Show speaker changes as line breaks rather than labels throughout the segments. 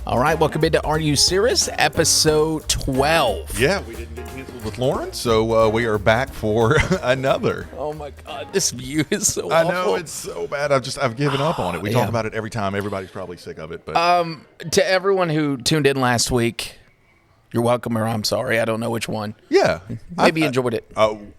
All right, welcome into Are You Cirrus, episode 12.
Yeah, we didn't get canceled with Lauren, so we are back for another.
Oh my God, this view is so awful.
I know, it's so bad. I've given up on it. We talk about it every time. Everybody's probably sick of it. But
to everyone who tuned in last week, you're welcome, or I'm sorry. I don't know which one.
Yeah.
Maybe enjoyed it.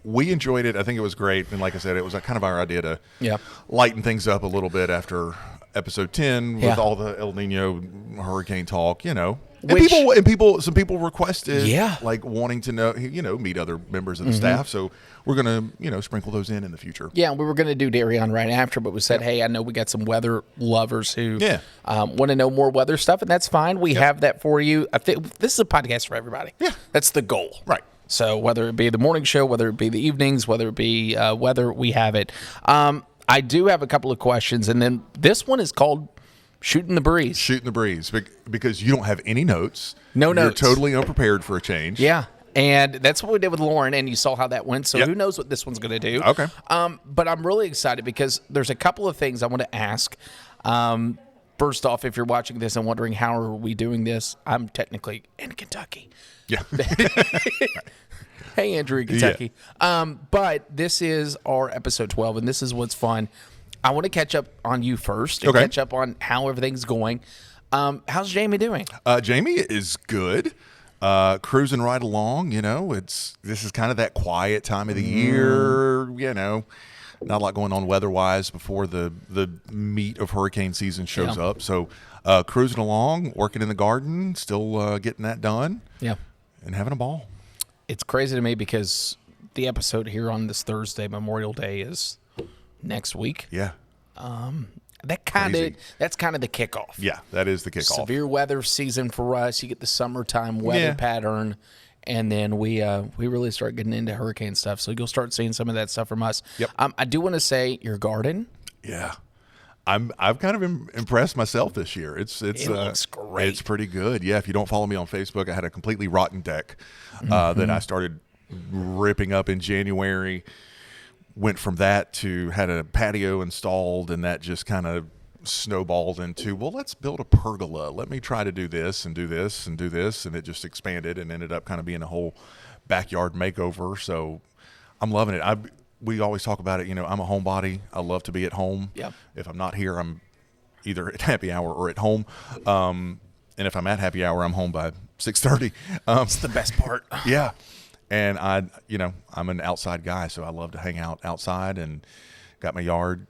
We enjoyed it. I think it was great. And like I said, it was kind of our idea to
Yeah.
lighten things up a little bit after episode 10 with
Yeah.
all the El Nino hurricane talk, you know.
Which-
Some people requested,
Yeah.
like wanting to know, meet other members of the staff. So we're going to, sprinkle those in the future.
Yeah, we were going to do Darion right after, but we said, hey, I know we got some weather lovers who
Yeah.
want to know more weather stuff, and that's fine. We have that for you. I think this is a podcast for everybody.
Yeah.
That's the goal.
Right.
So whether it be the morning show, whether it be the evenings, whether it be weather, we have it. I do have a couple of questions, and then this one is called Shooting the Breeze.
Shooting the breeze because you don't have any notes.
No notes.
You're totally unprepared for a change.
Yeah. And that's what we did with Lauren, and you saw how that went. So
Yep.
who knows what this one's going to do.
Okay.
But I'm really excited because there's a couple of things I want to ask. First off, if you're watching this and wondering how are we doing this, I'm technically in Kentucky.
Yeah.
Hey, Andrew in Kentucky. But this is our episode 12, and this is what's fun. I want to catch up on you first and
Okay.
catch up on how everything's going. How's Jamie doing?
Jamie is good. Cruising right along, this is kind of that quiet time of the year, not a lot going on weather-wise before the meat of hurricane season shows
Yeah.
up. So cruising along, working in the garden, still getting that done,
Yeah.
and having a ball.
It's crazy to me because the episode here on this Thursday, Memorial Day, is next week.
Yeah.
That's kind of the kickoff.
Yeah, that is the kickoff.
Severe weather season for us. You get the summertime weather
Yeah.
pattern, and then we really start getting into hurricane stuff. So you'll start seeing some of that stuff from us.
Yep.
I do want to say your garden.
Yeah. I've kind of impressed myself this year. It
looks great.
It's pretty good. Yeah, if you don't follow me on Facebook, I had a completely rotten deck that I started ripping up in January. Went from that to had a patio installed, and that just kind of snowballed into, well, let's build a pergola. Let me try to do this and do this and do this, and it just expanded and ended up kind of being a whole backyard makeover. So I'm loving it. We always talk about it. I'm a homebody. I love to be at home.
Yep.
If I'm not here, I'm either at happy hour or at home. And if I'm at happy hour, I'm home by 6:30.
It's the best part.
Yeah. And I'm an outside guy, so I love to hang out outside and got my yard.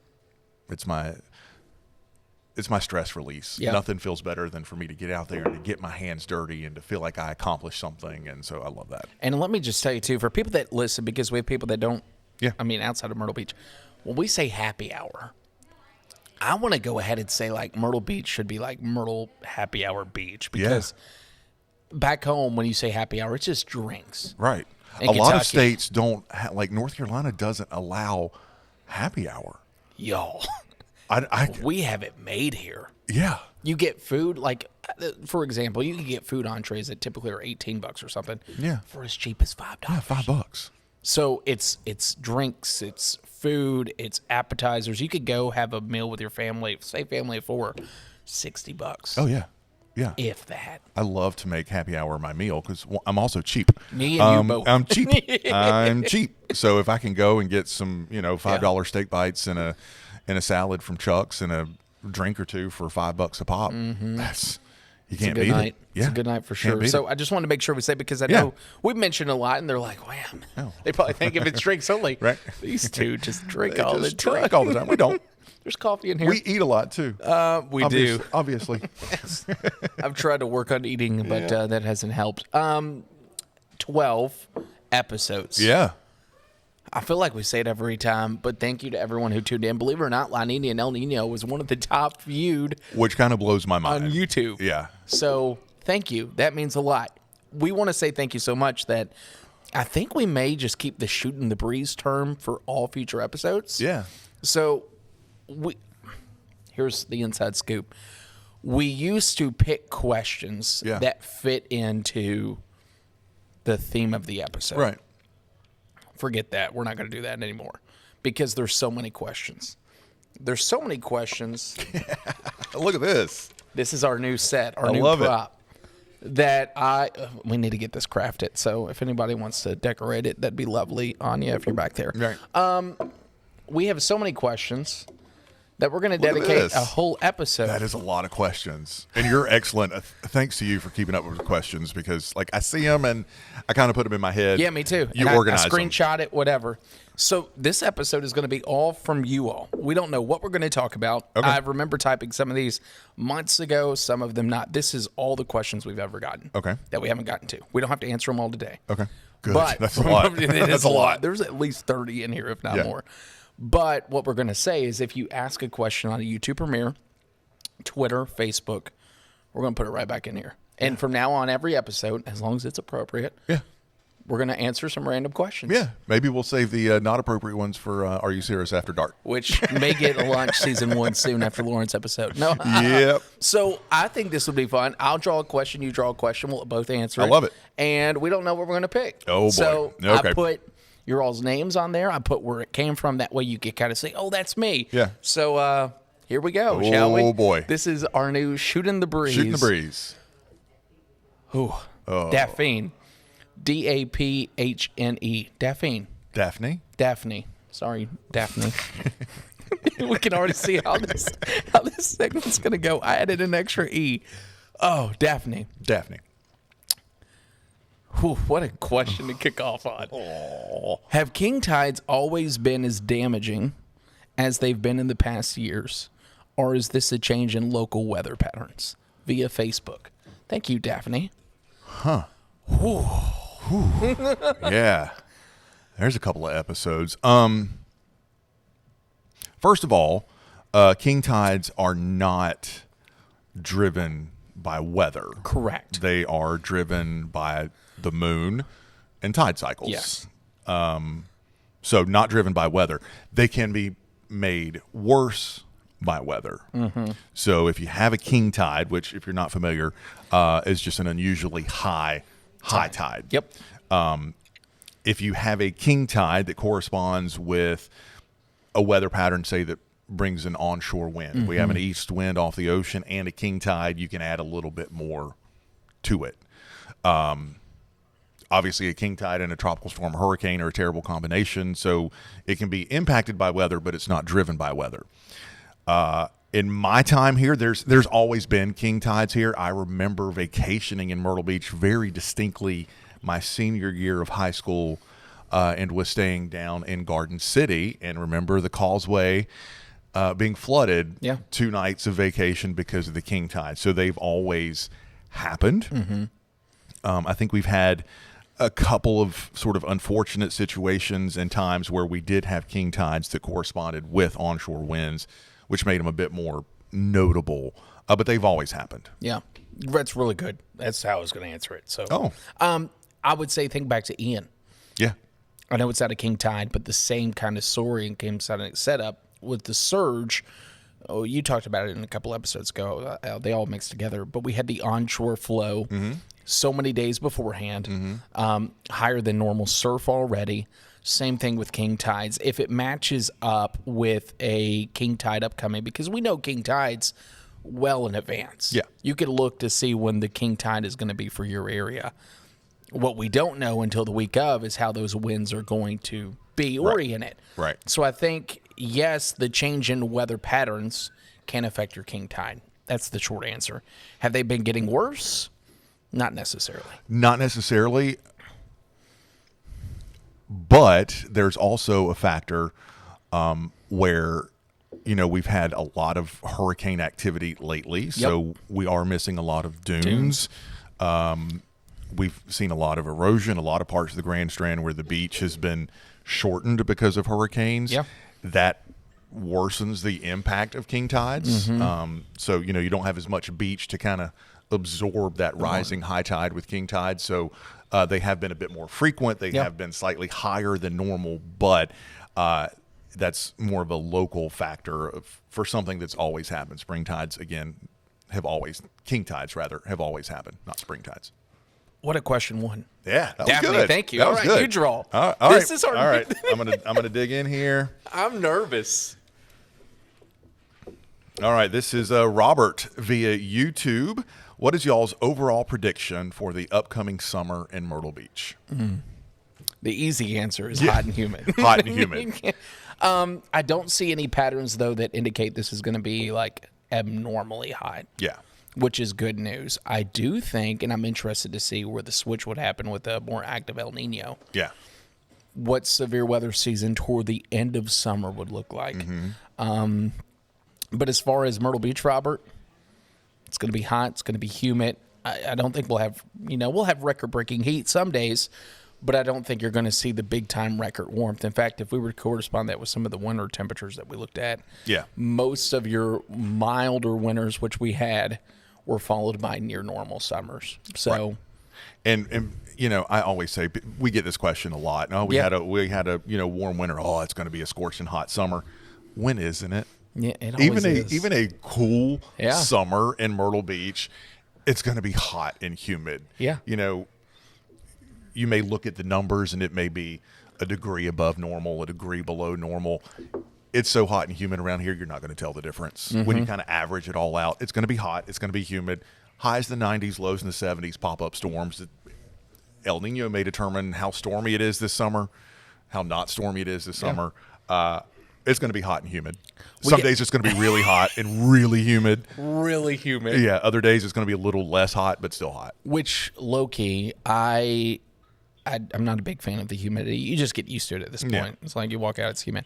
It's my stress release.
Yep.
Nothing feels better than for me to get out there and to get my hands dirty and to feel like I accomplished something. And so I love that.
And let me just tell you, too, for people that listen, because we have people that don't,
Yeah.
outside of Myrtle Beach, when we say happy hour, I want to go ahead and say, like, Myrtle Beach should be like Myrtle Happy Hour Beach. Because back home, when you say happy hour, it's just drinks.
Right.
In
A lot of
Kentucky.
states don't, like North Carolina doesn't allow happy hour.
Y'all,
I
we have it made here.
yeah.
You get food, like, for example, you can get food entrees that typically are $18 or something.
Yeah.
For as cheap as $5.
Yeah, $5.
So it's drinks, it's food, it's appetizers. You could go have a meal with your family, say family of 4, $60.
Oh, yeah. Yeah.
If that.
I love to make happy hour my meal because I'm also cheap.
Me and you both.
I'm cheap. I'm cheap. So if I can go and get some, $5 steak bites and a salad from Chuck's and a drink or two for $5 a pop, that's you can't
It's a good
beat
night.
it. Yeah.
It's a good night for
Can't
sure.
beat
So
it.
I just wanted to make sure we say, because I
Yeah.
know we've mentioned a lot, and they're like, wham.
Oh.
They probably think if it's drinks only.
Right.
These two just drink
They
all the
just
time.
drink all the time. We don't.
There's coffee in here.
We eat a lot too.
We do.
Obviously.
I've tried to work on eating, but that hasn't helped. 12 episodes.
Yeah.
I feel like we say it every time, but thank you to everyone who tuned in. Believe it or not, La Nina and El Nino was one of the top viewed
Which kind of blows my mind.
on YouTube.
Yeah.
So thank you. That means a lot. We want to say thank you so much that I think we may just keep the shooting the breeze term for all future episodes.
Yeah.
So here's the inside scoop. We used to pick questions
Yeah.
that fit into the theme of the episode.
Right.
Forget that. We're not going to do that anymore because there's so many questions. There's so many questions.
Look at this.
This is our new set, our new
love it.
prop. We need to get this crafted. So if anybody wants to decorate it, that'd be lovely, Anya, if you're back there.
Right.
We have so many questions that we're going to
Look at
dedicate
this.
a whole episode.
That is a lot of questions, and you're excellent. Thanks to you for keeping up with the questions, because like I see them and I kind of put them in my head.
Yeah, me too.
You
and
organize
I
them.
screenshot it, whatever. So this episode is going to be all from you all. We don't know what we're going to talk about.
Okay.
I remember typing some of these months ago, some of them not. This is all the questions we've ever gotten.
Okay.
That we haven't gotten to. We don't have to answer them all today.
Okay. Good.
But
That's a lot.
It is
That's a lot.
There's at least 30 in here, if not more. But what we're going to say is if you ask a question on a YouTube premiere, Twitter, Facebook, we're going to put it right back in here. And from now on, every episode, as long as it's appropriate, we're going to answer some random questions.
Yeah. Maybe we'll save the not appropriate ones for Are You Serious After Dark?
Which may get a launch season 1 soon after Lauren's episode. No.
Yep.
So I think this would be fun. I'll draw a question. You draw a question. We'll both answer it.
I love it.
And we don't know what we're going to pick.
Oh, boy.
So
Okay.
I put your all's names on there. I put where it came from. That way you can kind of say, oh, that's me.
Yeah.
So here we go, shall we?
Oh, boy.
This is our new Shooting the Breeze.
Shooting the Breeze.
Ooh. Daphne. Daphne. Daphne.
Daphne.
Daphne. Sorry, Daphne. We can already see how this segment's going to go. I added an extra E. Oh, Daphne.
Daphne.
Whew, what a question to kick off on. Have king tides always been as damaging as they've been in the past years? Or is this a change in local weather patterns? Via Facebook. Thank you, Daphne.
Huh. Yeah. There's a couple of episodes. First of all, king tides are not driven by weather.
Correct.
They are driven by the moon and tide cycles.
Yes.
So not driven by weather. They can be made worse by weather. Mm-hmm. So if you have a king tide, which if you're not familiar, is just an unusually high tide.
Yep.
If you have a king tide that corresponds with a weather pattern, say that brings an onshore wind. If we have an east wind off the ocean and a king tide, you can add a little bit more to it. Obviously, a king tide and a tropical storm hurricane are a terrible combination, so it can be impacted by weather, but it's not driven by weather. In my time here, there's always been king tides here. I remember vacationing in Myrtle Beach very distinctly my senior year of high school, and was staying down in Garden City, and remember the causeway being flooded 2 nights of vacation because of the king tide. So they've always happened. Mm-hmm. I think we've had a couple of sort of unfortunate situations and times where we did have king tides that corresponded with onshore winds, which made them a bit more notable. But they've always happened.
Yeah. That's really good. That's how I was going to answer it. So, I would say think back to Ian.
Yeah.
I know it's out of king tide, but the same kind of story and game setup with the surge. Oh, you talked about it in a couple episodes ago. They all mixed together, but we had the onshore flow so many days beforehand, higher than normal surf already. Same thing with king tides. If it matches up with a king tide upcoming, because we know king tides well in advance.
Yeah.
You could look to see when the king tide is going to be for your area. What we don't know until the week of is how those winds are going to be oriented.
Right.
So I think, yes, the change in weather patterns can affect your king tide. That's the short answer. Have they been getting worse? Not necessarily.
Not necessarily. But there's also a factor where, we've had a lot of hurricane activity lately. So we are missing a lot of dunes. We've seen a lot of erosion, a lot of parts of the Grand Strand where the beach has been shortened because of hurricanes.
Yeah.
That worsens the impact of king tides. So, you don't have as much beach to kind of absorb that rising high tide with king tides. So they have been a bit more frequent. They have been slightly higher than normal, but that's more of a local factor for something that's always happened. Spring tides, again, king tides rather, have always happened, not spring tides.
What a question one.
Yeah, that was
Daphne,
good.
thank you.
That
All
was
right,
good.
you draw.
All
This
right.
is our.
All right. I'm gonna dig in here.
I'm nervous.
All right, this is Robert via YouTube. What is y'all's overall prediction for the upcoming summer in Myrtle Beach?
The easy answer is hot and humid.
Hot and humid.
I don't see any patterns, though, that indicate this is going to be, like, abnormally hot.
Yeah.
Which is good news. I do think, and I'm interested to see where the switch would happen with a more active El Nino.
Yeah.
What severe weather season toward the end of summer would look like. But as far as Myrtle Beach, Robert, it's going to be hot. It's going to be humid. I don't think we'll have, we'll have record-breaking heat some days, but I don't think you're going to see the big-time record warmth. In fact, if we were to correspond that with some of the winter temperatures that we looked at, most of your milder winters, which we had, were followed by near normal summers. So,
right. And I always say we get this question a lot. Oh, we had a warm winter. Oh, it's going to be a scorching hot summer. When isn't it?
Yeah, it always is.
Even a cool summer in Myrtle Beach, it's going to be hot and humid.
Yeah.
You may look at the numbers and it may be a degree above normal, a degree below normal. It's so hot and humid around here, you're not going to tell the difference. When you kind of average it all out, it's going to be hot, it's going to be humid. Highs in the 90s, lows in the 70s, pop-up storms. El Nino may determine how stormy it is this summer, how not stormy it is this summer. It's going to be hot and humid. Some days it's going to be really hot and really humid.
Really humid.
Yeah, other days it's going to be a little less hot, but still hot.
Which, low-key, I'm not a big fan of the humidity. You just get used to it at this point.
Yeah.
It's like you walk out, it's humid.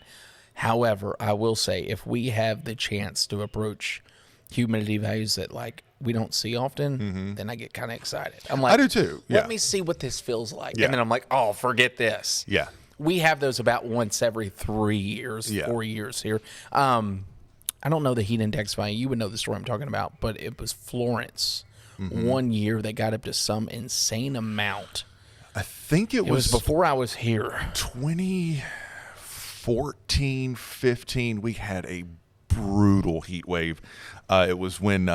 However, I will say, if we have the chance to approach humidity values that, like, we don't see often, then I get kind of excited. I'm like,
I do too. Yeah.
Let me see what this feels like.
Yeah.
And then I'm like, oh, forget this.
Yeah.
We have those about once every 3 years, 4 years here. I don't know the heat index value. You would know the story I'm talking about, but it was Florence. 1 year they got up to some insane amount.
I think it was
before I was here.
2014, 15, we had a brutal heat wave. It was when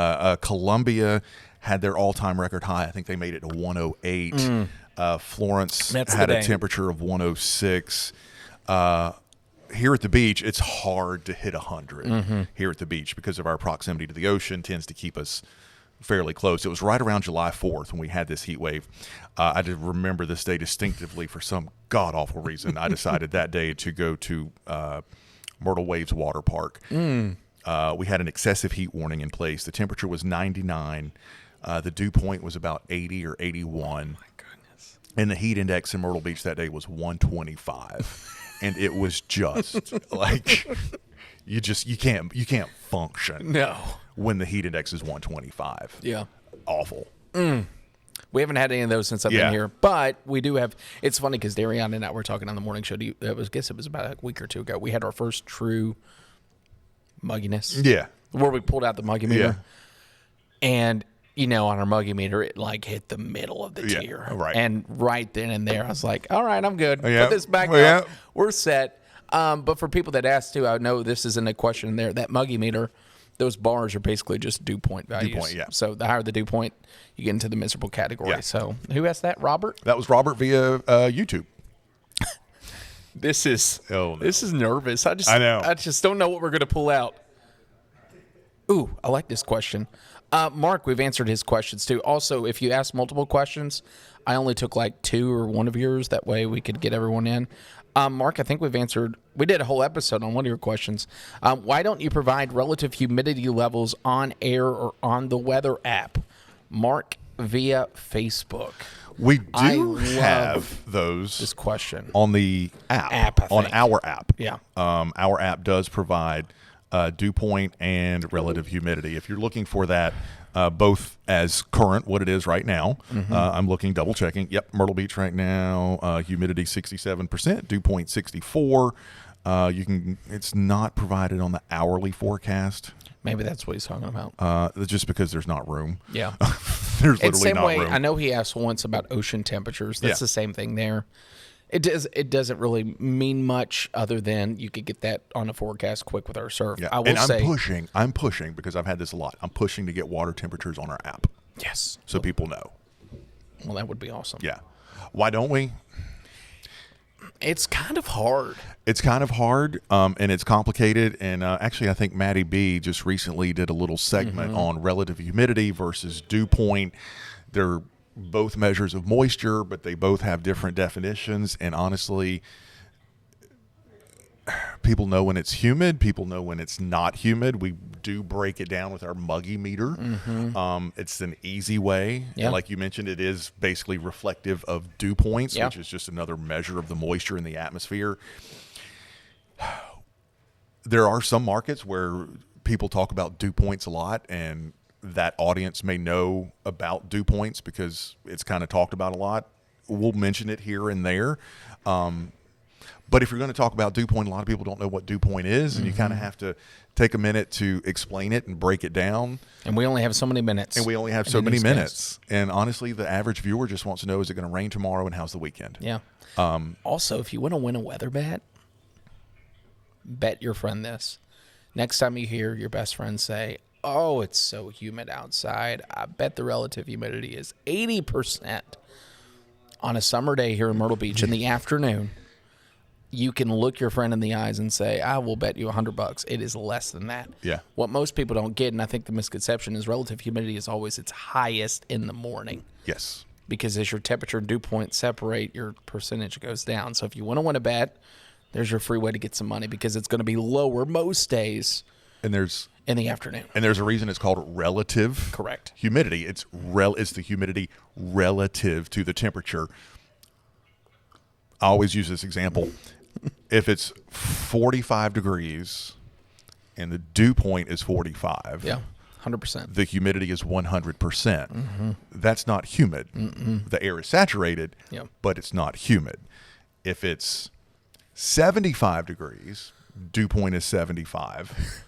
Columbia had their all-time record high. I think they made it to 108. Florence had a temperature of 106. Here at the beach, it's hard to hit 100 here at the beach because of our proximity to the ocean tends to keep us fairly close. It was right around July 4th when we had this heat wave. I did remember this day distinctively for some god-awful reason. I decided that day to go to Myrtle Waves Water Park. We had an excessive heat warning in place. The temperature was 99. The dew point was about 80 or 81. And the heat index in Myrtle Beach that day was 125, and it was just like you can't function.
No,
when the heat index is 125.
Yeah,
awful.
We haven't had any of those since I've been here, but we do have. It's funny because Darian and I were talking on the morning show. I guess it was about a week or two ago. We had our first true mugginess.
Yeah,
where we pulled out the Muggy Meter, and. On our Muggy Meter, it like hit the middle of the tier.
Right.
And right then and there, I was like, all right, I'm good. Put this back up. We're set. But for people that asked too, I know this isn't a question there. That Muggy Meter, those bars are basically just dew point values.
Dew point, yeah.
So the higher the dew point, you get into the miserable category. Yeah. So who asked that? Robert?
That was Robert via YouTube.
This is nervous. I
know.
I just don't know what we're going to pull out. Ooh, I like this question. Mark, we've answered his questions too. Also, if you ask multiple questions, I only took like 2 or 1 of yours. That way we could get everyone in. Mark, I think we did a whole episode on one of your questions. Why don't you provide relative humidity levels on air or on the weather app? Mark via Facebook.
We do have those.
This question.
On the app. On our app.
Yeah.
Our app does provide dew point and relative humidity. If you're looking for that, both as current, what it is right now, I'm looking, double checking. Yep, Myrtle Beach right now, humidity 67%, dew point 64. It's not provided on the hourly forecast.
Maybe that's what he's talking about.
Just because there's not room.
Yeah.
There's literally not room.
I know he asked once about ocean temperatures. That's the same thing there. It doesn't really mean much other than you could get that on a forecast quick with our surf.
Yeah. I'm pushing because I've had this a lot. I'm pushing to get water temperatures on our app.
Yes.
So people know.
Well, that would be awesome.
Yeah. Why don't we?
It's kind of hard.
It's kind of hard, and it's complicated. And actually, I think Maddie B just recently did a little segment on relative humidity versus dew point. They're both measures of moisture, but they both have different definitions. And honestly, people know when it's humid. People know when it's not humid. We do break it down with our Muggy Meter. It's an easy way.
Yeah.
And like you mentioned, it is basically reflective of dew points,
Yeah.
which is just another measure of the moisture in the atmosphere. There are some markets where people talk about dew points a lot, and that audience may know about dew points because it's kind of talked about a lot. We'll mention it here and there. But if you're going to talk about dew point, a lot of people don't know what dew point is, and you kind of have to take a minute to explain it and break it down.
And we only have so many minutes.
And honestly, the average viewer just wants to know, is it going to rain tomorrow, and how's the weekend?
Yeah. Also, if you want to win a weather bet your friend this. Next time you hear your best friend say, oh, it's so humid outside, I bet the relative humidity is 80%. On a summer day here in Myrtle Beach in the afternoon, you can look your friend in the eyes and say, I will bet you $100. It is less than that.
Yeah.
What most people don't get, and I think the misconception is relative humidity is always its highest in the morning.
Yes.
Because as your temperature and dew point separate, your percentage goes down. So if you want to win a bet, there's your free way to get some money, because it's going to be lower most days
And there's
in the afternoon.
And there's a reason it's called relative
Correct.
humidity. It's the humidity relative to the temperature. I always use this example. If it's 45 degrees and the dew point is 45,
Yeah, 100%.
the humidity is 100%. That's not humid. The air is saturated,
Yeah.
but it's not humid. If it's 75 degrees, dew point is 75,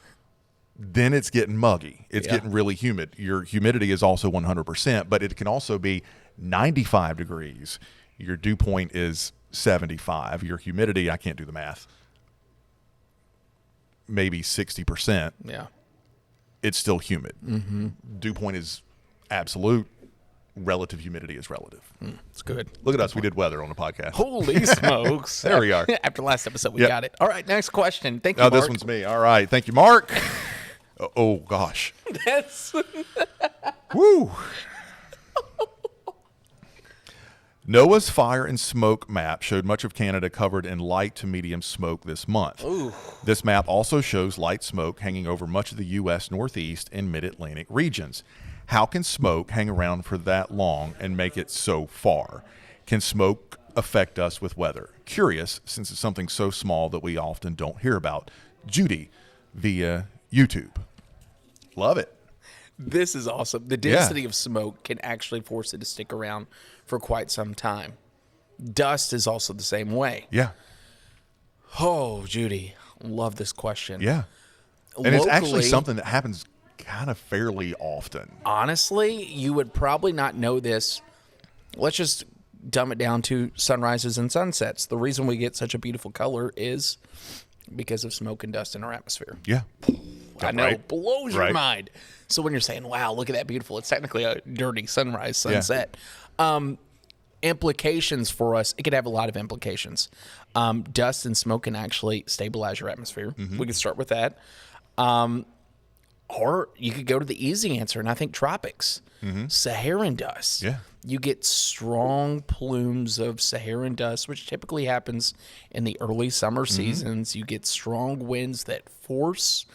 then it's getting muggy. It's getting really humid. Your humidity is also 100%, but it can also be 95 degrees. Your dew point is 75. Your humidity, I can't do the math, maybe 60%.
Yeah.
It's still humid. Dew point is absolute. Relative humidity is relative.
It's good.
Look at us. We did weather on the podcast.
Holy smokes.
There we are.
After last episode, we
Yep.
got it. All right, next question. Thank you,
Oh,
Mark.
this one's me. All right. Thank you, Mark. Oh, gosh.
That's
Woo. NOAA's fire and smoke map showed much of Canada covered in light to medium smoke this month.
Ooh.
This map also shows light smoke hanging over much of the U.S. Northeast and Mid-Atlantic regions. How can smoke hang around for that long and make it so far? Can smoke affect us with weather? Curious, since it's something so small that we often don't hear about. Judy, via YouTube. Love it.
This is awesome. The density of smoke can actually force it to stick around for quite some time. Dust is also the same way.
Yeah.
Oh, Judy, love this question.
Yeah. And it's actually
Locally,
something that happens kind of fairly often.
honestly, you would probably not know this. Let's just dumb it down to sunrises and sunsets. The reason we get such a beautiful color is because of smoke and dust in our atmosphere.
Yeah.
I know,
Right.
blows your
Right.
mind. So when you're saying, wow, look at that beautiful, it's technically a dirty sunrise, sunset. Implications for us, it could have a lot of implications. Dust and smoke can actually stabilize your atmosphere. We could start with that. Or you could go to the easy answer, and I think tropics. Saharan dust.
Yeah.
You get strong plumes of Saharan dust, which typically happens in the early summer seasons. You get strong winds that force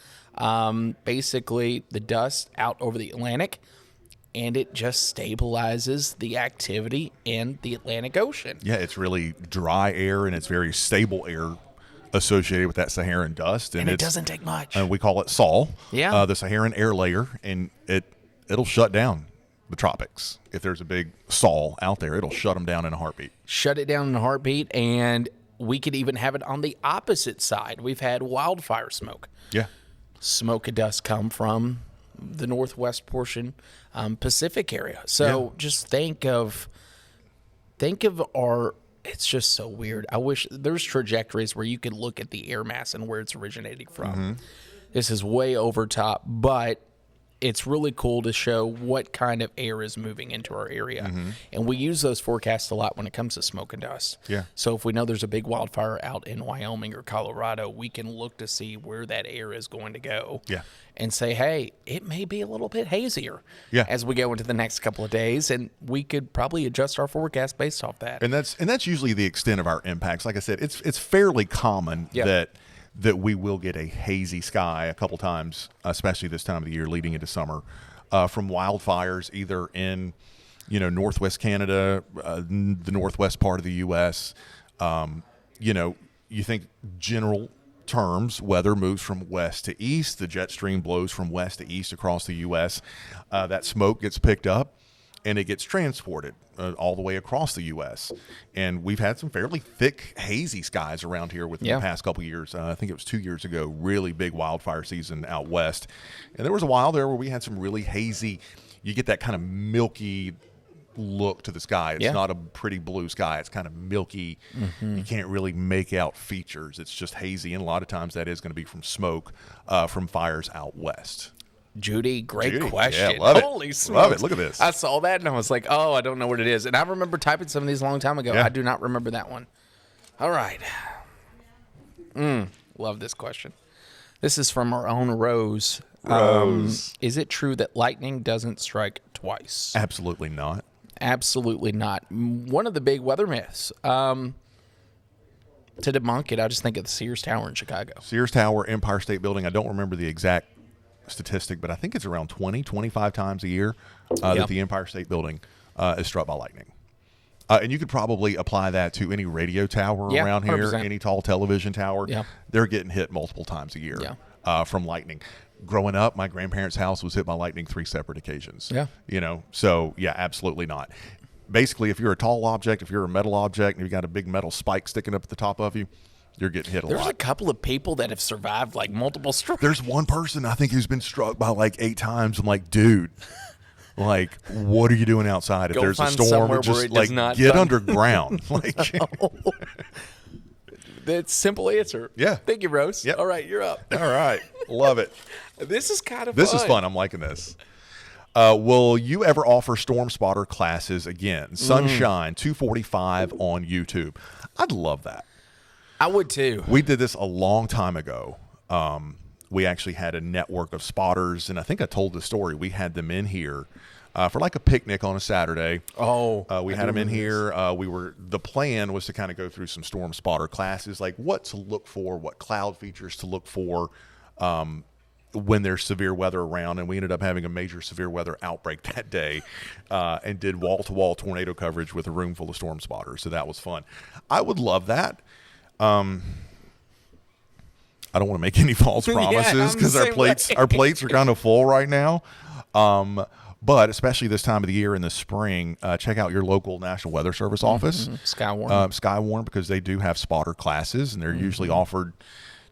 basically the dust out over the Atlantic, and it just stabilizes the activity in the Atlantic Ocean.
Yeah, it's really dry air, and it's very stable air associated with that Saharan dust.
And it
it's,
doesn't take much.
we call it SAL,
Yeah.
the Saharan air layer, and it'll shut down the tropics. If there's a big SAL out there, it'll shut them down in a heartbeat.
Shut it down in a heartbeat, and we could even have it on the opposite side. We've had wildfire smoke.
Yeah.
Smoke and dust come from the northwest portion, Pacific area. So just think of our, it's just so weird. I wish there's trajectories where you could look at the air mass and where it's originating from. This is way over top, but it's really cool to show what kind of air is moving into our area.
Mm-hmm.
And we use those forecasts a lot when it comes to smoke and dust.
Yeah.
So if we know there's a big wildfire out in Wyoming or Colorado, we can look to see where that air is going to go.
Yeah.
And say, hey, it may be a little bit hazier as we go into the next couple of days, and we could probably adjust our forecast based off that.
And that's usually the extent of our impacts. Like I said, it's fairly common that we will get a hazy sky a couple times, especially this time of the year leading into summer, from wildfires either in northwest Canada, the northwest part of the U.S. You think general terms, weather moves from west to east. The jet stream blows from west to east across the U.S. That smoke gets picked up and it gets transported all the way across the U.S. And we've had some fairly thick, hazy skies around here within the past couple of years. I think it was 2 years ago, really big wildfire season out west. And there was a while there where we had some really hazy, you get that kind of milky look to the sky. It's not a pretty blue sky. It's kind of milky. Mm-hmm. You can't really make out features. It's just hazy. And a lot of times that is going to be from smoke from fires out west.
Judy, great question.
Yeah, love it.
Holy smokes.
Love it. Look at this.
I saw that and I was like, oh, I don't know what it is. And I remember typing some of these a long time ago. I do not remember that one. All right. Love this question. This is from our own Rose. Is it true that lightning doesn't strike twice?
Absolutely not.
Absolutely not. One of the big weather myths. To debunk it, I just think of the Sears Tower in Chicago.
Sears Tower, Empire State Building. I don't remember the exact statistic, but I think it's around 25 times a year that the Empire State Building is struck by lightning. And you could probably apply that to any radio tower around here,
100%.
any tall television tower.
Yeah.
They're getting hit multiple times a year from lightning. Growing up, my grandparents' house was hit by lightning 3 separate occasions.
Yeah.
So absolutely not. Basically, if you're a tall object, if you're a metal object, and you've got a big metal spike sticking up at the top of you, you're getting hit a lot.
There's a couple of people that have survived like multiple strokes.
There's one person I think who's been struck by like 8 times. I'm like, dude, like, what are you doing outside? If
Go
there's a
find
storm,
somewhere
just
where it
like
does not
get
thunder.
underground. Like,
That's simple answer.
Yeah.
Thank you, Rose.
Yep.
All right, you're up.
all right, love it.
This is kind of
This is fun. I'm liking this. Will you ever offer storm spotter classes again? Sunshine 245 on YouTube. I'd love that.
I would too.
We did this a long time ago. We actually had a network of spotters, and I think I told the story. We had them in here for like a picnic on a Saturday. We had them in here. The plan was to kind of go through some storm spotter classes, like what to look for, what cloud features to look for when there's severe weather around. And we ended up having a major severe weather outbreak that day and did wall-to-wall tornado coverage with a room full of storm spotters. So that was fun. I would love that. I don't want to make any false promises because our plates are kind of full right now. But especially this time of the year in the spring, check out your local National Weather Service office, Skywarn, because they do have spotter classes, and they're usually offered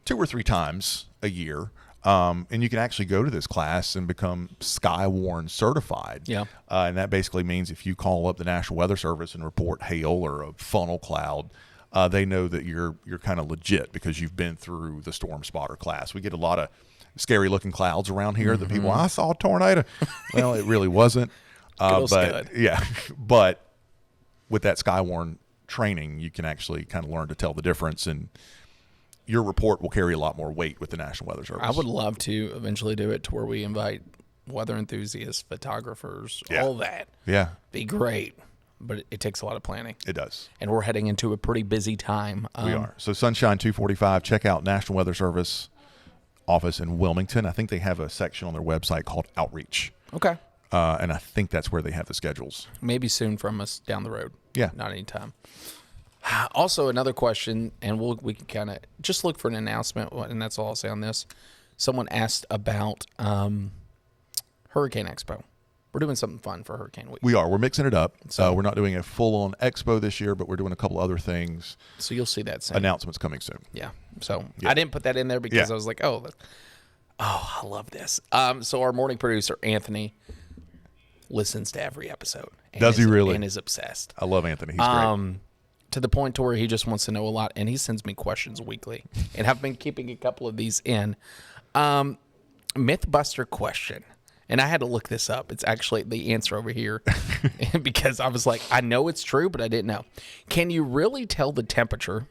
2 or 3 times a year. And you can actually go to this class and become Skywarn certified.
Yeah.
And that basically means if you call up the National Weather Service and report hail or a funnel cloud, they know that you're kind of legit because you've been through the storm spotter class. We get a lot of scary looking clouds around here that people, I saw a tornado. Well, it really wasn't. But with that Skywarn training, you can actually kind of learn to tell the difference, and your report will carry a lot more weight with the National Weather Service.
I would love to eventually do it to where we invite weather enthusiasts, photographers, all that.
Yeah.
Be great. But it takes a lot of planning.
It does.
And we're heading into a pretty busy time.
We are. So Sunshine 245, check out National Weather Service office in Wilmington. I think they have a section on their website called Outreach.
Okay.
And I think that's where they have the schedules.
Maybe soon from us down the road.
Yeah.
Not anytime. Also, another question, and we can kind of just look for an announcement, and that's all I'll say on this. Someone asked about Hurricane Expo. We're doing something fun for Hurricane Week.
We are. We're mixing it up. So we're not doing a full-on expo this year, but we're doing a couple other things.
So you'll see that soon.
Announcements coming soon.
Yeah. So I didn't put that in there because I was like, I love this. So our morning producer, Anthony, listens to every episode.
Does he really?
And is obsessed.
I love Anthony. He's great.
To the point to where he just wants to know a lot, and he sends me questions weekly. And I've been keeping a couple of these in. Mythbuster question. And I had to look this up. It's actually the answer over here because I was like, I know it's true, but I didn't know. Can you really tell the temperature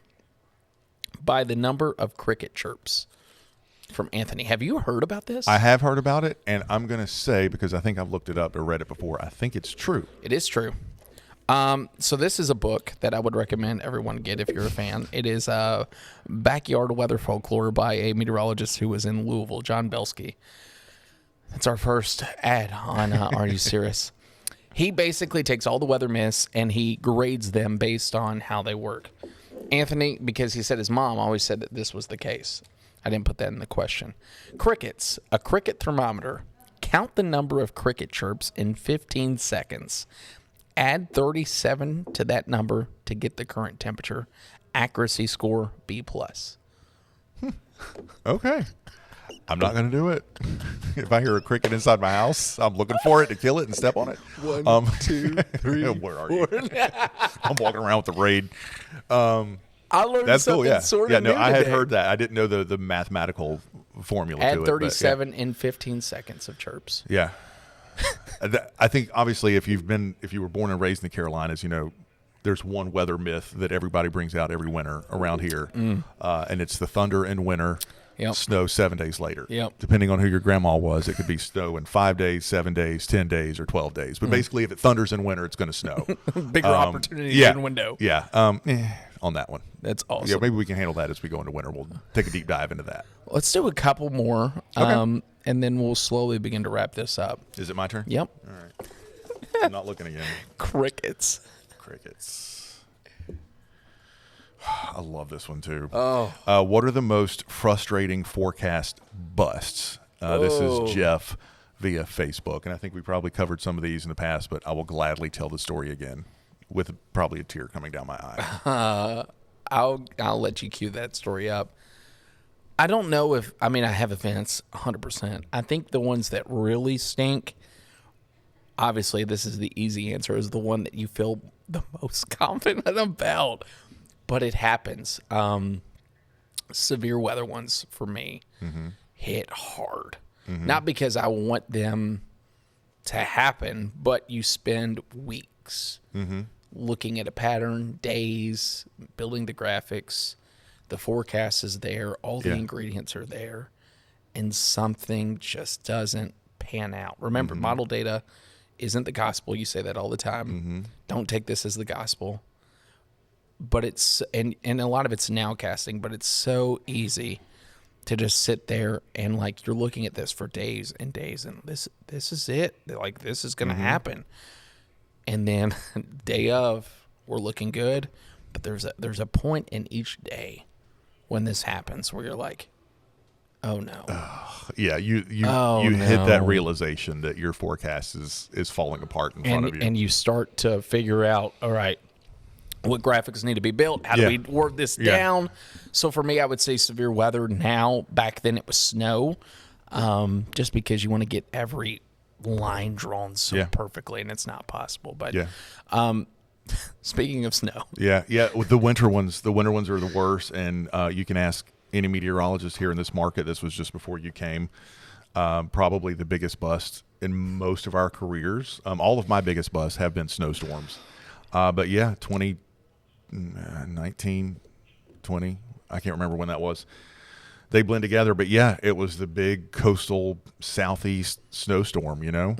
by the number of cricket chirps? From Anthony. Have you heard about this?
I have heard about it, and I'm going to say, because I think I've looked it up or read it before, I think it's true.
It is true. So this is a book that I would recommend everyone get if you're a fan. It is Backyard Weather Folklore by a meteorologist who was in Louisville, John Belsky. That's our first ad on Are You Cirrus? He basically takes all the weather myths and he grades them based on how they work. Anthony, because he said his mom always said that this was the case. I didn't put that in the question. Crickets. A cricket thermometer. Count the number of cricket chirps in 15 seconds. Add 37 to that number to get the current temperature. Accuracy score B+.
Okay. I'm not going to do it. If I hear a cricket inside my house, I'm looking for it to kill it and step on it.
1, 2, 3,
where are you? I'm walking around with the raid.
I learned
That's
something
cool, yeah.
sort
Yeah,
of
no,
new
I had
today.
heard that. I didn't know the mathematical formula to it.
Add 37
but,
in 15 seconds of chirps.
yeah. I think obviously if you were born and raised in the Carolinas, you know, there's one weather myth that everybody brings out every winter around here, and it's the thunder in winter, snow 7 days later.
Yep.
Depending on who your grandma was, it could be snow in 5 days, 7 days, 10 days, or 12 days. But basically, if it thunders in winter, it's going to snow.
Bigger opportunity in window.
Yeah. On that one.
That's awesome.
Yeah, maybe we can handle that as we go into winter. We'll take a deep dive into that.
Let's do a couple more,
Okay.
and then we'll slowly begin to wrap this up.
Is it my turn?
Yep.
All right. I'm not looking again.
Crickets.
I love this one too.
Oh.
What are the most frustrating forecast busts? This is Jeff via Facebook, and I think we probably covered some of these in the past, but I will gladly tell the story again with probably a tear coming down my eye.
I'll let you cue that story up. I don't know if I have events 100%. I think the ones that really stink. Obviously, this is the easy answer. Is the one that you feel the most confident about. But it happens. Severe weather ones for me hit hard. Not because I want them to happen, but you spend weeks looking at a pattern, days, building the graphics. The forecast is there. All the ingredients are there. And something just doesn't pan out. Remember, model data isn't the gospel. You say that all the time. Don't take this as the gospel. But it's and a lot of it's nowcasting, but it's so easy to just sit there and like you're looking at this for days and days and this is it. Like this is gonna happen. And then day of, we're looking good, but there's a point in each day when this happens where you're like, oh no.
Yeah, you hit that realization that your forecast is falling apart in front of you.
And you start to figure out, all right, what graphics need to be built? How do we work this down? So for me, I would say severe weather now. Back then it was snow, just because you want to get every line drawn so perfectly, and it's not possible. But speaking of snow.
Yeah. With the winter ones are the worst, and you can ask any meteorologist here in this market. This was just before you came. Probably the biggest bust in most of our careers. All of my biggest busts have been snowstorms. But yeah, 2019, 20, I can't remember when that was. They blend together, but yeah, it was the big coastal southeast snowstorm, you know,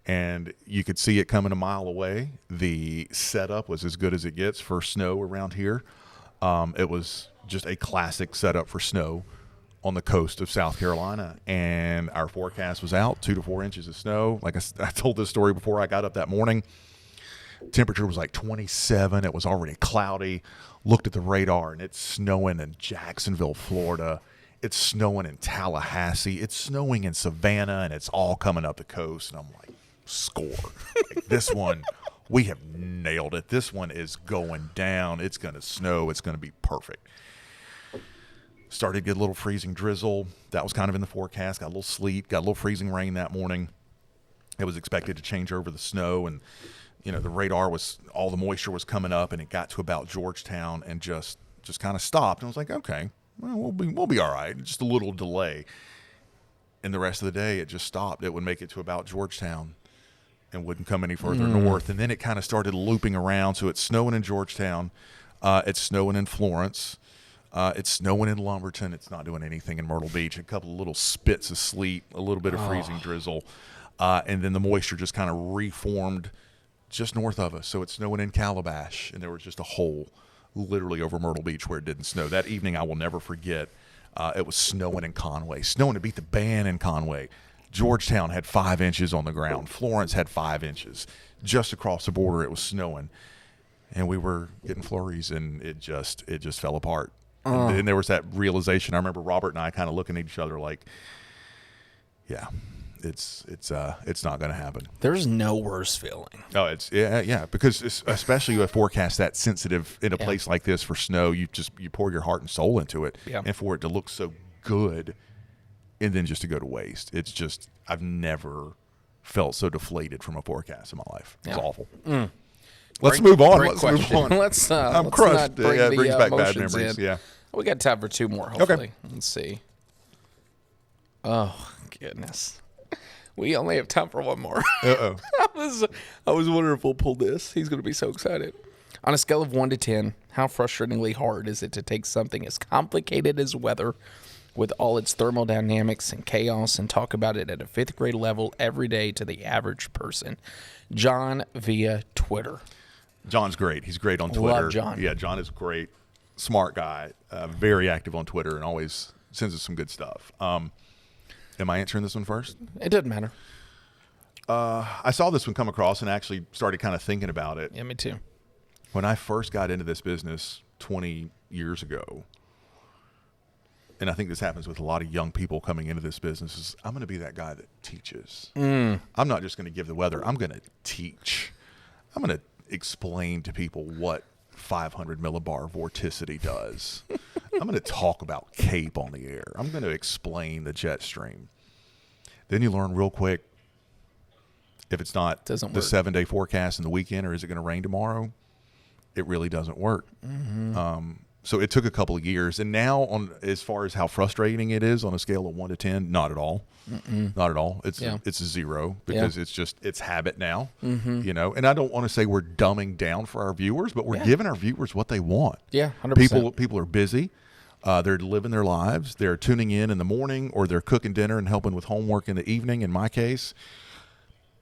and you could see it coming a mile away. The setup was as good as it gets for snow around here. It was just a classic setup for snow on the coast of South Carolina, and our forecast was out 2 to 4 inches of snow. Like I told this story before I got up that morning. Temperature was like 27. It was already cloudy. Looked at the radar, and it's snowing in Jacksonville, Florida. It's snowing in Tallahassee. It's snowing in Savannah, and it's all coming up the coast. And I'm like, score. Like, this one, we have nailed it. This one is going down. It's going to snow. It's going to be perfect. Started to get a little freezing drizzle. That was kind of in the forecast. Got a little sleet. Got a little freezing rain that morning. It was expected to change over the snow, and you know, the radar was, all the moisture was coming up, and it got to about Georgetown and just kind of stopped. And I was like, okay, well, we'll be all right. Just a little delay. And the rest of the day, it just stopped. It would make it to about Georgetown and wouldn't come any further north. And then it kind of started looping around. So it's snowing in Georgetown. It's snowing in Florence. It's snowing in Lumberton. It's not doing anything in Myrtle Beach. A couple of little spits of sleet, a little bit of freezing drizzle. And then the moisture just kind of reformed just north of us. So it's snowing in Calabash. And there was just a hole literally over Myrtle Beach where it didn't snow. That evening I will never forget. It was snowing in Conway. Snowing to beat the band in Conway. Georgetown had 5 inches on the ground. Florence had 5 inches. Just across the border, it was snowing. And we were getting flurries, and it just fell apart. And then there was that realization. I remember Robert and I kind of looking at each other like, yeah, it's not going to happen.
There's no worse feeling.
Oh, yeah, because especially a forecast that sensitive in a place like this for snow, you pour your heart and soul into it, and for it to look so good, and then just to go to waste. It's just, I've never felt so deflated from a forecast in my life. It's awful. Let's move on. Let's move on. I'm crushed. It brings back bad memories. Yeah.
We got time for 2 more, hopefully. Okay. Let's see. Oh, goodness. We only have time for 1 more.
Uh-oh.
I was wondering if we'll pull this. He's going to be so excited. On a scale of 1 to 10, how frustratingly hard is it to take something as complicated as weather with all its thermodynamics and chaos and talk about it at a 5th grade level every day to the average person? John via Twitter.
John's great. He's great on Twitter.
Love John.
Yeah, John is great. Smart guy. Very active on Twitter and always sends us some good stuff. Am I answering this one first?
It doesn't matter.
I saw this one come across and actually started kind of thinking about it.
Yeah, me too.
When I first got into this business 20 years ago, and I think this happens with a lot of young people coming into this business, is I'm going to be that guy that teaches. I'm not just going to give the weather. I'm going to teach. I'm going to explain to people what 500 millibar vorticity does. I'm going to talk about CAPE on the air. I'm going to explain the jet stream. Then you learn real quick if it's not the 7-day forecast and the weekend, or is it going to rain tomorrow? It really doesn't work. So it took a couple of years. And now, on as far as how frustrating it is on a scale of 1 to 10, not at all. Not at all. It's a 0 because it's habit now. You know, and I don't want to say we're dumbing down for our viewers, but we're giving our viewers what they want.
Yeah, 100%.
People are busy. They're living their lives. They're tuning in the morning, or they're cooking dinner and helping with homework in the evening. In my case,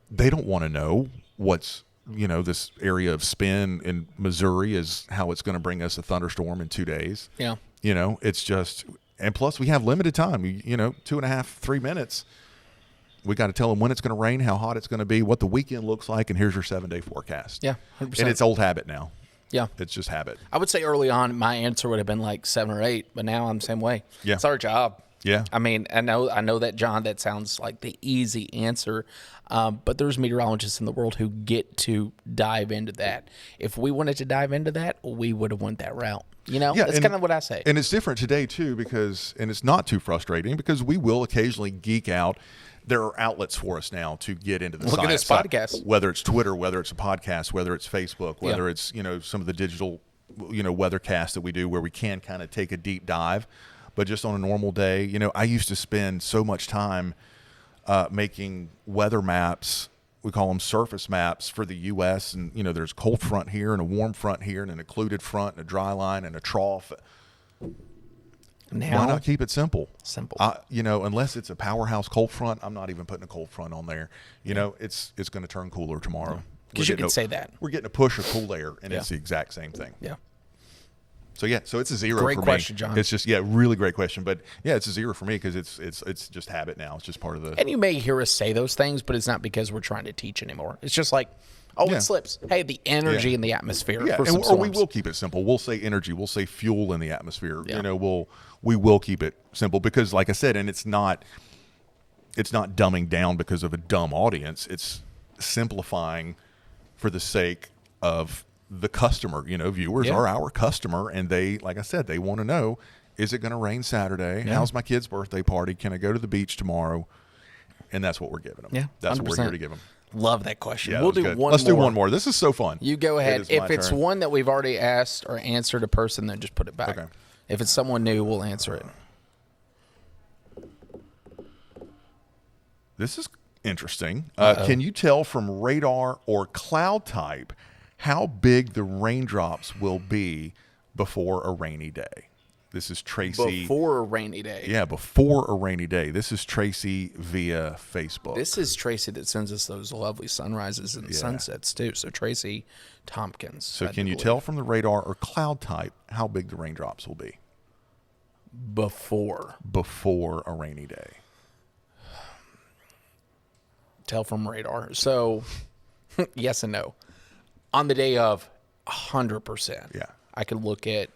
they don't want to know what's, this area of spin in Missouri is how it's going to bring us a thunderstorm in 2 days.
Yeah.
It's just, and plus we have limited time, 2.5, 3 minutes. We got to tell them when it's going to rain, how hot it's going to be, what the weekend looks like, and here's your 7-day forecast.
Yeah, 100%.
And it's old habit now.
Yeah.
It's just habit.
I would say early on my answer would have been like 7 or 8, but now I'm the same way.
Yeah.
It's our job.
Yeah.
I mean, I know that, John, that sounds like the easy answer, but there's meteorologists in the world who get to dive into that. If we wanted to dive into that, we would have went that route. That's kind of what I say.
And it's different today, too, and it's not too frustrating because we will occasionally geek out. There are outlets for us now to get into the
Look
science.
Look at this podcast.
Whether it's Twitter, whether it's a podcast, whether it's Facebook, whether it's, some of the digital, weathercasts that we do where we can kind of take a deep dive. But just on a normal day, I used to spend so much time making weather maps. We call them surface maps for the U.S. And, there's a cold front here and a warm front here and an occluded front and a dry line and a trough.
Now,
why not keep it simple?
Unless
it's a powerhouse cold front, I'm not even putting a cold front on there. It's going to turn cooler tomorrow.
Because you can say that.
We're getting a push of cool air, and it's the exact same thing.
Yeah.
So it's a 0
great
for me.
Great question, John.
It's just really great question, but it's a 0 for me because it's just habit now. It's just part of the.
And you may hear us say those things, but it's not because we're trying to teach anymore. It's just like, it slips. Hey, the energy in the atmosphere.
Yeah, or we will keep it simple. We'll say energy. We'll say fuel in the atmosphere. Yeah. We will keep it simple because, like I said, and it's not dumbing down because of a dumb audience. It's simplifying for the sake of the customer. Viewers are our customer, and they, like I said, they want to know, is it going to rain Saturday? Yeah. How's my kid's birthday party? Can I go to the beach tomorrow? And that's what we're giving them.
Yeah,
that's
100%.
what we're here to give them.
Love that question.
Yeah,
we'll do
good.
one
Let's
more.
do one more. This is so fun.
You go ahead. If it's
turn.
one that we've already asked or answered a person, then just put it back.
Okay.
If it's someone new, we'll answer it.
This is interesting. Can you tell from radar or cloud type how big the raindrops will be before a rainy day? This is Tracy.
Before a rainy day.
Yeah, before a rainy day. This is Tracy via Facebook.
This is Tracy that sends us those lovely sunrises and sunsets, too. So, Tracy Tompkins.
So, can you tell from the radar or cloud type how big the raindrops will be?
Before
a rainy day.
Tell from radar. So, yes and no. On the day of, 100%.
Yeah.
I could look at,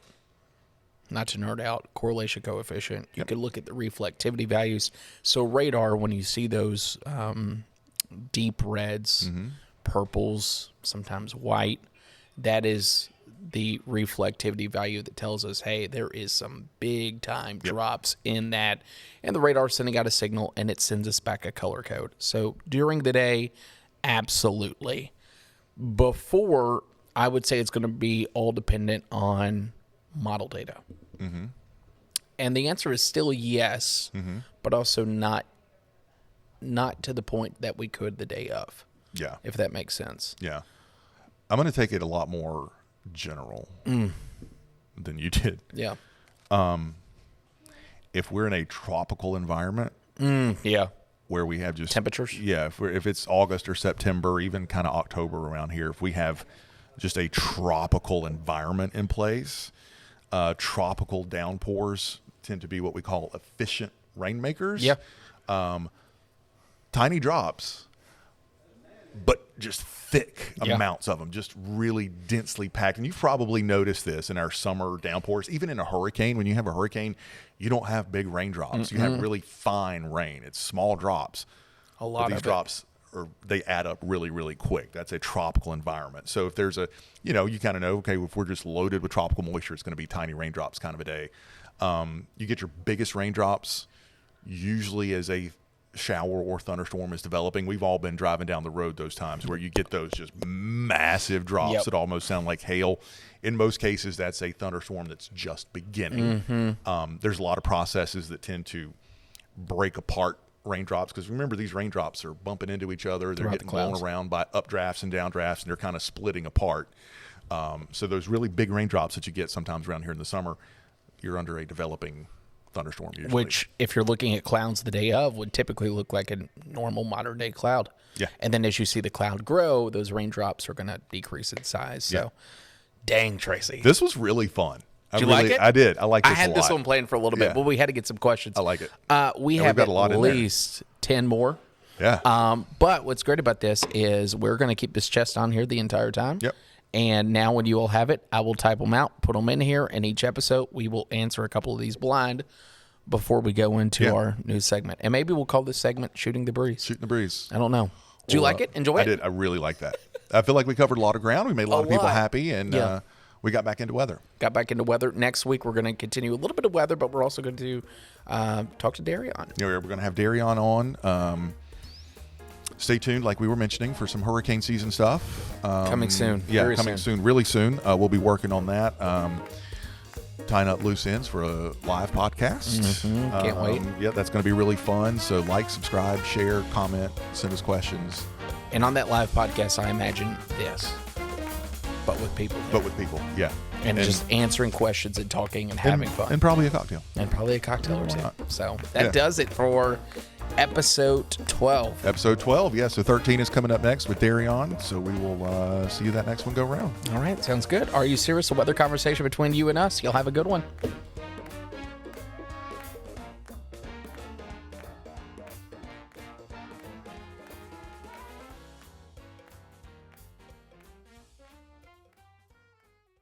not to nerd out, correlation coefficient. You could look at the reflectivity values. So radar, when you see those deep reds, purples, sometimes white, that is the reflectivity value that tells us, hey, there is some big time drops in that. And the radar is sending out a signal, and it sends us back a color code. So during the day, absolutely. Before, I would say it's going to be all dependent on model data. And the answer is still yes, but also not to the point that we could the day of.
Yeah.
If that makes sense.
Yeah. I'm going to take it a lot more general than you did.
Yeah.
If we're in a tropical environment, where we have just
temperatures.
Yeah. If it's August or September, even kind of October around here, if we have just a tropical environment in place, tropical downpours tend to be what we call efficient rainmakers.
Yeah.
Tiny drops, but just thick amounts of them, just really densely packed. And you've probably noticed this in our summer downpours, even in a hurricane. When you have a hurricane, you don't have big raindrops. You have really fine rain. It's small drops.
A lot
of these
of
drops they add up really, really quick. That's a tropical environment. So if there's you kind of know, okay, if we're just loaded with tropical moisture, it's going to be tiny raindrops kind of a day. You get your biggest raindrops usually as a shower or thunderstorm is developing. We've all been driving down the road those times where you get those just massive drops that almost sound like hail. In most cases, that's a thunderstorm that's just beginning. There's a lot of processes that tend to break apart raindrops, because remember, these raindrops are bumping into each other. They're getting blown around by updrafts and downdrafts, and they're kind of splitting apart. So those really big raindrops that you get sometimes around here in the summer, you're under a developing thunderstorm usually.
Which, if you're looking at clouds the day of, would typically look like a normal modern day cloud.
Yeah.
And then as you see the cloud grow, those raindrops are going to decrease in size. So, dang, Tracy.
This was really fun.
Did you like it?
I did. I liked this a lot.
I had this one playing for a little bit, but we had to get some questions.
I like it.
We have at least 10 more.
Yeah.
But what's great about this is we're going to keep this chest on here the entire time.
Yep.
And now when you all have it, I will type them out, put them in here, and each episode we will answer a couple of these blind before we go into our new segment. And maybe we'll call this segment Shooting the Breeze.
Shooting the Breeze.
I don't know. Did you like it? Enjoy it?
I did. I really like that. I feel like we covered a lot of ground. We made a lot of people happy, and we got back into weather.
Next week, we're going to continue a little bit of weather, but we're also going to talk to Darion.
Yeah, we're going to have Darion on. Stay tuned, like we were mentioning, for some hurricane season stuff.
Coming soon.
Yeah,
Very
coming soon. Really soon. We'll be working on that. Tying up loose ends for a live podcast.
Can't wait.
Yeah, that's going to be really fun. So like, subscribe, share, comment, send us questions.
And on that live podcast, I imagine this, but with people.
Yeah.
And just answering questions and talking and having fun.
And probably a cocktail.
Or two. So that does it for episode 12.
Episode 12, yeah. So 13 is coming up next with Darion. So we will see you that next one go around.
All right, sounds good. Are You Serious? A weather conversation between you and us. You'll have a good one.